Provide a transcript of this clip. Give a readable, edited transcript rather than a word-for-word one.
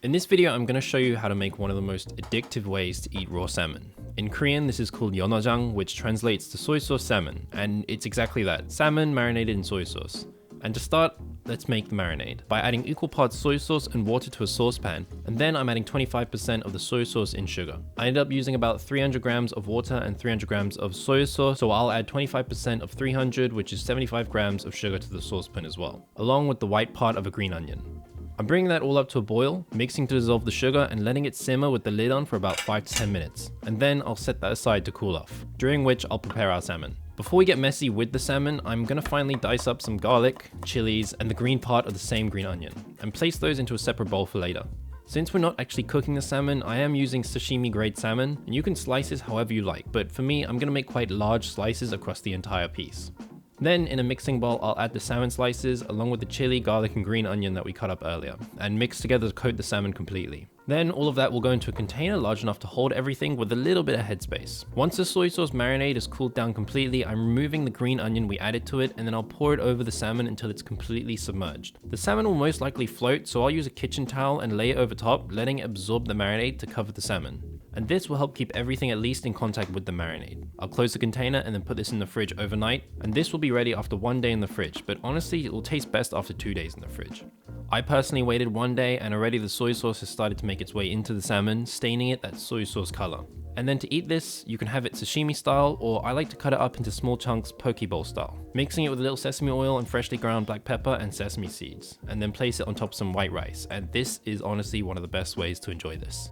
In this video, I'm going to show you how to make one of the most addictive ways to eat raw salmon. In Korean, this is called yeonojang, which translates to soy sauce salmon, and it's exactly that, salmon marinated in soy sauce. And to start, let's make the marinade by adding equal parts soy sauce and water to a saucepan, and then I'm adding 25% of the soy sauce in sugar. I ended up using about 300 grams of water and 300 grams of soy sauce, so I'll add 25% of 300, which is 75 grams of sugar to the saucepan as well, along with the white part of a green onion. I'm bringing that all up to a boil, mixing to dissolve the sugar and letting it simmer with the lid on for about 5 to 10 minutes. And then I'll set that aside to cool off, during which I'll prepare our salmon. Before we get messy with the salmon, I'm gonna finally dice up some garlic, chilies, and the green part of the same green onion, and place those into a separate bowl for later. Since we're not actually cooking the salmon, I am using sashimi grade salmon, and you can slice this however you like, but for me, I'm gonna make quite large slices across the entire piece. Then in a mixing bowl, I'll add the salmon slices along with the chili, garlic, and green onion that we cut up earlier, and mix together to coat the salmon completely. Then all of that will go into a container large enough to hold everything with a little bit of headspace. Once the soy sauce marinade is cooled down completely, I'm removing the green onion we added to it, and then I'll pour it over the salmon until it's completely submerged. The salmon will most likely float, so I'll use a kitchen towel and lay it over top, letting it absorb the marinade to cover the salmon. And this will help keep everything at least in contact with the marinade. I'll close the container and then put this in the fridge overnight, and this will be ready after 1 day in the fridge, but honestly it will taste best after 2 days in the fridge. I personally waited 1 day, and already the soy sauce has started to make its way into the salmon, staining it that soy sauce color. And then to eat this, you can have it sashimi style, or I like to cut it up into small chunks poke bowl style, mixing it with a little sesame oil and freshly ground black pepper and sesame seeds, and then place it on top of some white rice, and this is honestly one of the best ways to enjoy this.